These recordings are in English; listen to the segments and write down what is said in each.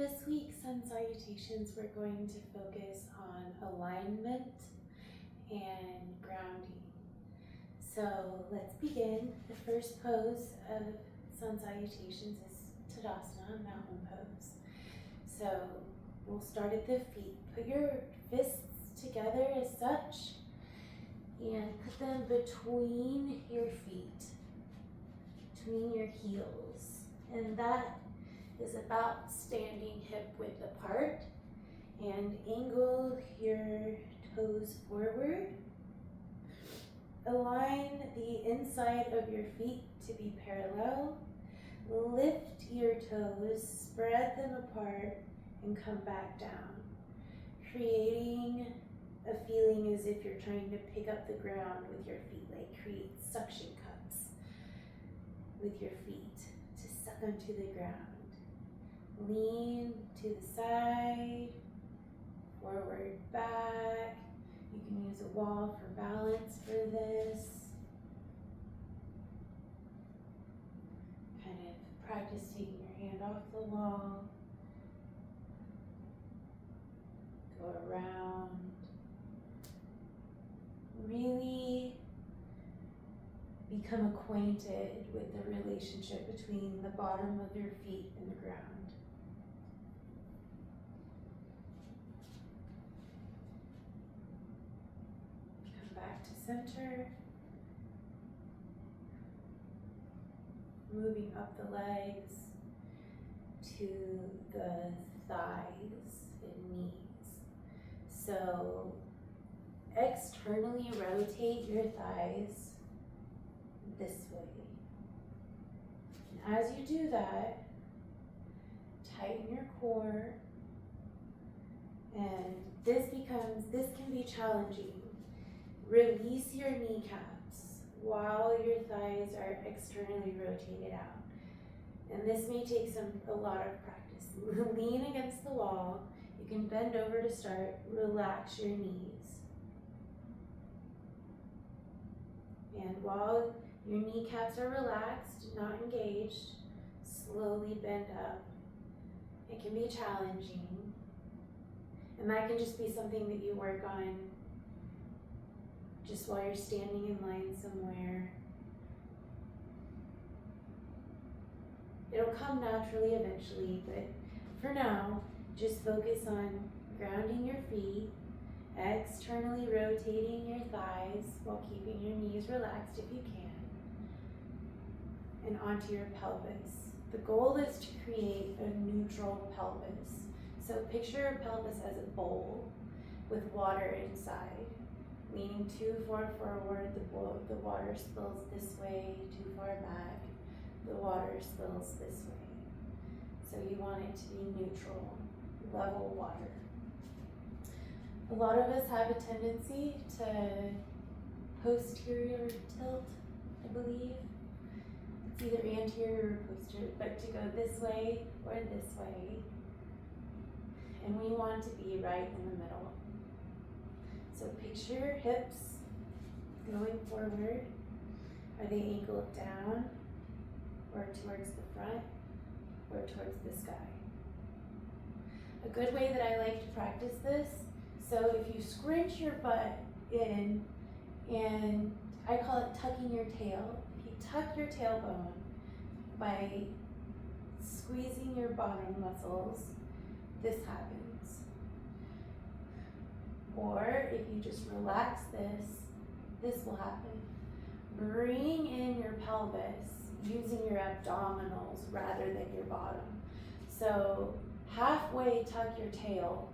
This week's Sun Salutations, we're going to focus on alignment and grounding. So let's begin. The first pose of Sun Salutations is Tadasana, mountain pose. So we'll start at the feet. Put your fists together as such and put them between your feet, between your heels. And that is about standing hip width apart, and angle your toes forward. Align the inside of your feet to be parallel. Lift your toes, spread them apart, and come back down, creating a feeling as if you're trying to pick up the ground with your feet, like create suction cups with your feet to suck onto the ground. Lean to the side, forward, back. You can use a wall for balance for this. Kind of practice taking your hand off the wall. Go around. Really become acquainted with the relationship between the bottom of your feet and the ground. Back to center, moving up the legs to the thighs and knees. So externally rotate your thighs this way. And as you do that, tighten your core, and this can be challenging. Release your kneecaps while your thighs are externally rotated out. And this may take a lot of practice. Lean against the wall. You can bend over to start. Relax your knees. And while your kneecaps are relaxed, not engaged, slowly bend up. It can be challenging. And that can just be something that you work on just while you're standing in line somewhere. It'll come naturally eventually, but for now, just focus on grounding your feet, externally rotating your thighs while keeping your knees relaxed if you can, and onto your pelvis. The goal is to create a neutral pelvis. So picture your pelvis as a bowl with water inside. Leaning too far forward, the water spills this way, too far back, the water spills this way. So you want it to be neutral, level water. A lot of us have a tendency to posterior tilt, I believe. It's either anterior or posterior, but to go this way or this way. And we want to be right in the middle. So picture your hips going forward. Are they angled down or towards the front or towards the sky? A good way that I like to practice this, so if you scrunch your butt in, and I call it tucking your tail. If you tuck your tailbone by squeezing your bottom muscles, this happens. Or if you just relax this will happen. Bring in your pelvis using your abdominals rather than your bottom. So halfway tuck your tail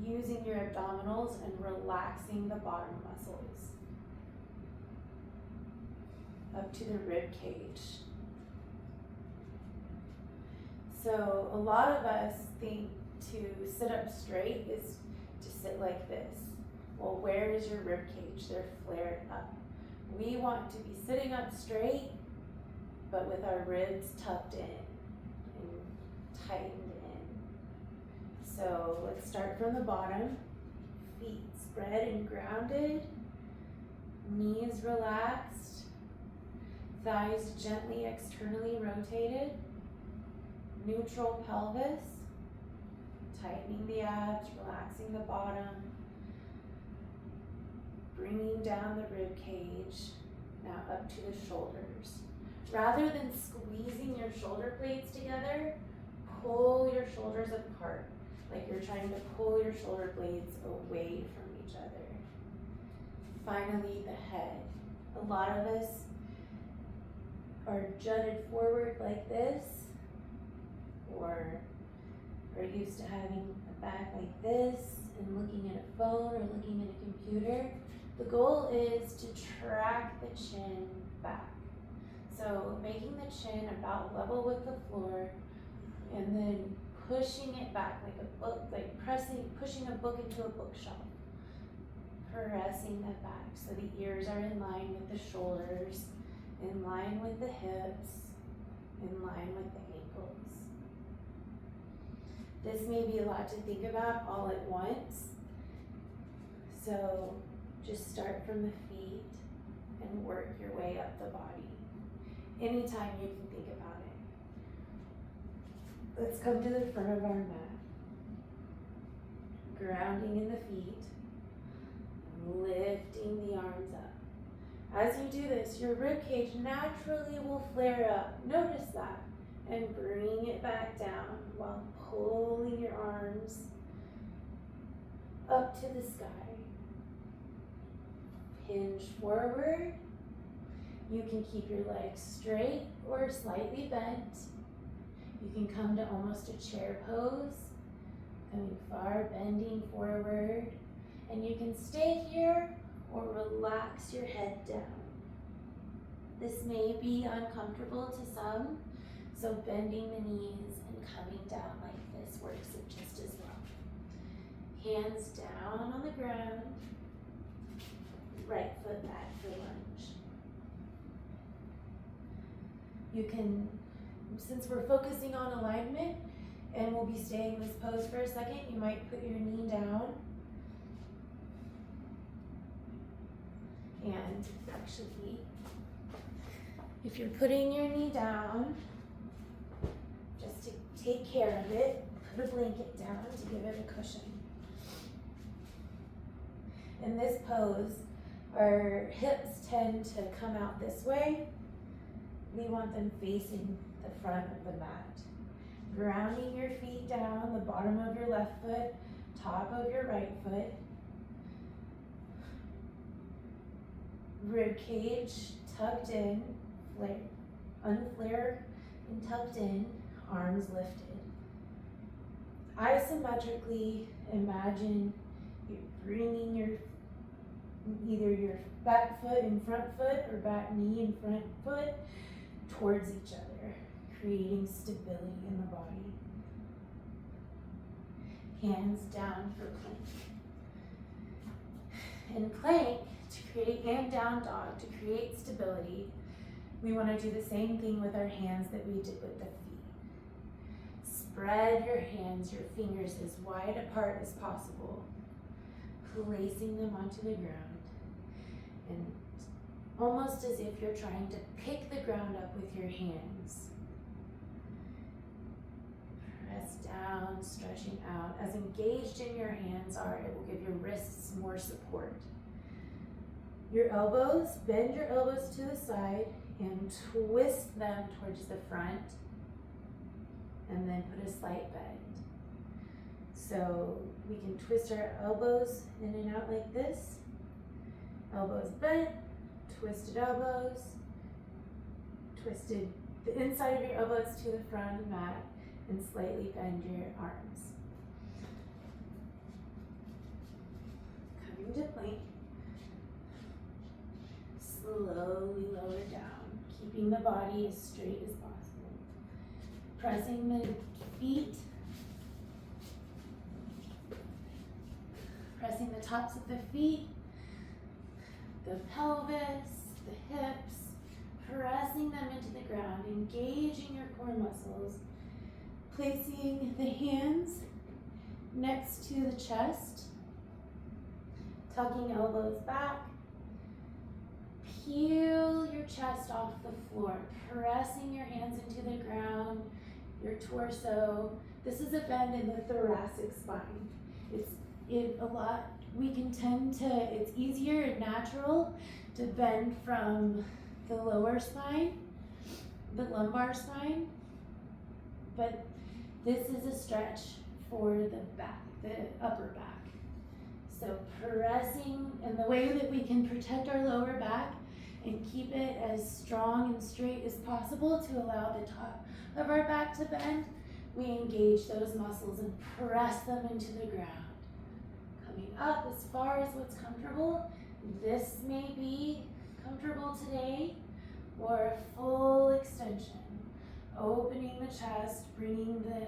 using your abdominals and relaxing the bottom muscles up to the rib cage. So a lot of us think to sit up straight is to sit like this. Well, where is your rib cage? They're flared up. We want to be sitting up straight, but with our ribs tucked in and tightened in. So let's start from the bottom. Feet spread and grounded. Knees relaxed. Thighs gently externally rotated. Neutral pelvis. tightening the abs, relaxing the bottom, bringing down the rib cage, now up to the shoulders. Rather than squeezing your shoulder blades together, pull your shoulders apart, like you're trying to pull your shoulder blades away from each other. Finally, the head. A lot of us are jutted forward like this, or are used to having a back like this and looking at a phone or looking at a computer. The goal is to track the chin back. So making the chin about level with the floor and then pushing it back like a book, like pushing a book into a bookshelf. Pressing that back so the ears are in line with the shoulders, in line with the hips, in line with the ankles. This may be a lot to think about all at once. So just start from the feet and work your way up the body. Anytime you can think about it. Let's come to the front of our mat. Grounding in the feet. Lifting the arms up. As you do this, your rib cage naturally will flare up. Notice that. And bring it back down while pulling your arms up to the sky. Hinge forward. You can keep your legs straight or slightly bent. You can come to almost a chair pose. Coming far, bending forward. And you can stay here or relax your head down. This may be uncomfortable to some, so bending the knees and coming down like this works just as well. Hands down on the ground, right foot back for lunge. You can, since we're focusing on alignment and we'll be staying in this pose for a second, you might put your knee down. And actually, if you're putting your knee down, just to take care of it, put a blanket down to give it a cushion. In this pose, our hips tend to come out this way. We want them facing the front of the mat. Grounding your feet down, the bottom of your left foot, top of your right foot. Rib cage tucked in, unflared and tucked in, arms lifted. Isometrically, imagine you're bringing either your back foot and front foot or back knee and front foot towards each other, creating stability in the body. Hands down for plank. In plank, and down dog, to create stability, we want to do the same thing with our hands that we did with the feet. Spread your hands, your fingers as wide apart as possible, placing them onto the ground, and almost as if you're trying to pick the ground up with your hands. Press down, stretching out. As engaged in your hands are, it will give your wrists more support. Your elbows, bend your elbows to the side and twist them towards the front, and then put a slight bend. So we can twist our elbows in and out like this. Elbows bent, twisted elbows, twisted the inside of your elbows to the front of the mat, and slightly bend your arms. Coming to plank. Slowly lower down, keeping the body as straight as possible. Pressing the feet, pressing the tops of the feet, the pelvis, the hips, pressing them into the ground, engaging your core muscles, placing the hands next to the chest, tucking elbows back. Peel your chest off the floor, pressing your hands into the ground, your torso, This is a bend in the thoracic spine. It's easier and natural to bend from the lower spine, the lumbar spine, but this is a stretch for the back, the upper back. So pressing, and the way that we can protect our lower back and keep it as strong and straight as possible to allow the top of our back to bend, we engage those muscles and press them into the ground. Coming up as far as what's comfortable. This may be comfortable today, or a full extension. Opening the chest, bringing the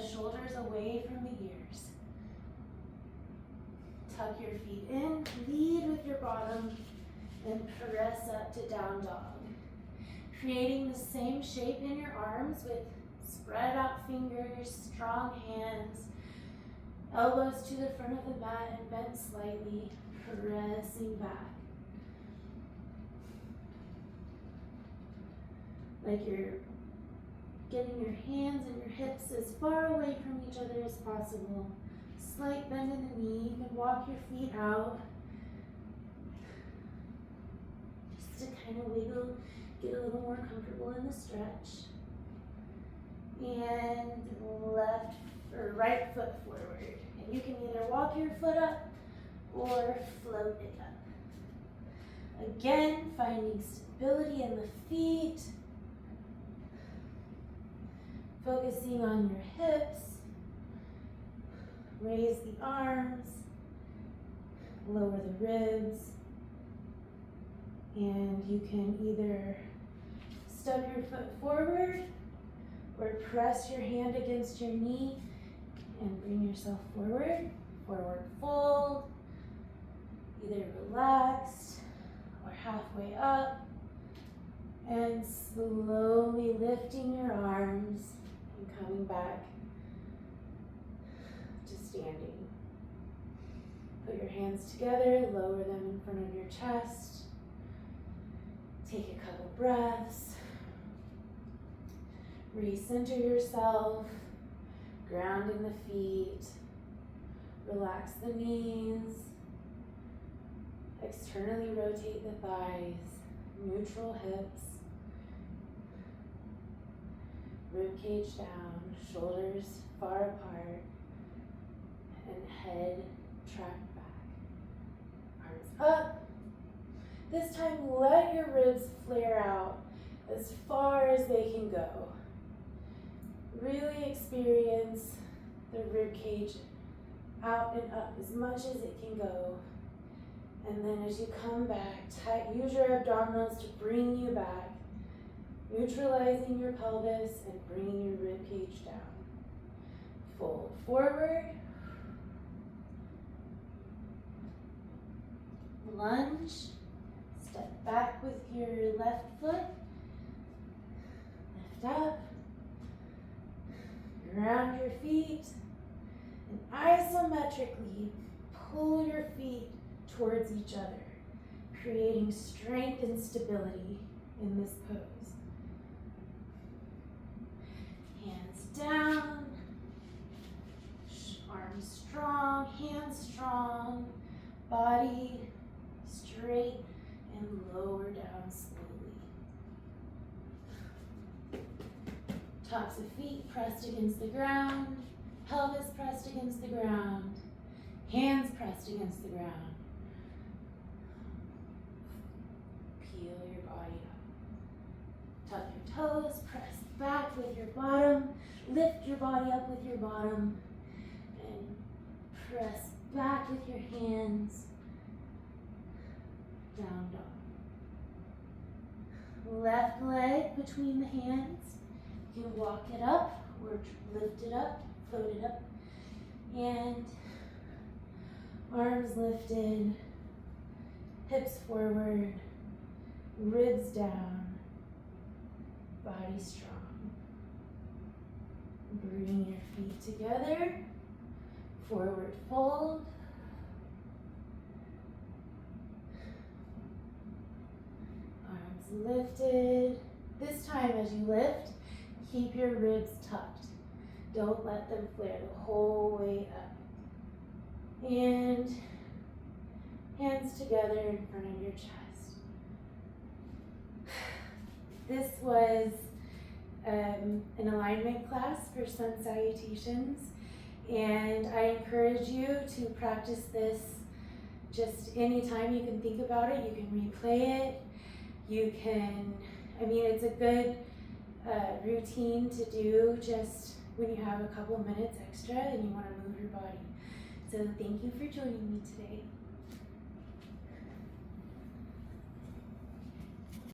shoulders away from the ears. Tuck your feet in, lead with your bottom, and press up to down dog. Creating the same shape in your arms with spread out fingers, strong hands, elbows to the front of the mat and bent slightly, pressing back. Like you're getting your hands and your hips as far away from each other as possible. Slight bend in the knee. You can walk your feet out. Just to kind of wiggle, get a little more comfortable in the stretch. And left or right foot forward. And you can either walk your foot up or float it up. Again, finding stability in the feet. Focusing on your hips. Raise the arms. Lower the ribs. And you can either step your foot forward or press your hand against your knee and bring yourself forward. Forward fold. Either relaxed or halfway up. And slowly lifting your arms and coming back to standing. Put your hands together, lower them in front of your chest. Take a couple breaths. Recenter yourself, grounding the feet. Relax the knees. Externally rotate the thighs, neutral hips. Rib cage down, shoulders far apart, and head tracked back. Arms up. This time, let your ribs flare out as far as they can go. Really experience the rib cage out and up as much as it can go. And then as you come back, use your abdominals to bring you back, neutralizing your pelvis and bringing your rib cage down. Fold forward. Lunge. Step back with your left foot. Lift up. Ground your feet. And isometrically pull your feet towards each other, creating strength and stability in this pose. Hands down, arms strong, hands strong, body straight and lower down slowly. Tops of feet pressed against the ground, pelvis pressed against the ground, hands pressed against the ground. Peel your body up. Tuck your toes, press back with your bottom, lift your body up with your bottom, and press back with your hands, down dog. Left leg between the hands. You can walk it up or lift it up, float it up, and arms lifted, hips forward, ribs down, body strong. Bring your feet together, forward fold. Arms lifted. This time as you lift, keep your ribs tucked. Don't let them flare the whole way up. And hands together in front of your chest. This was an alignment class for Sun Salutations, and I encourage you to practice this just anytime you can think about it. You can replay it. You can, it's a good routine to do just when you have a couple minutes extra and you want to move your body. So thank you for joining me today.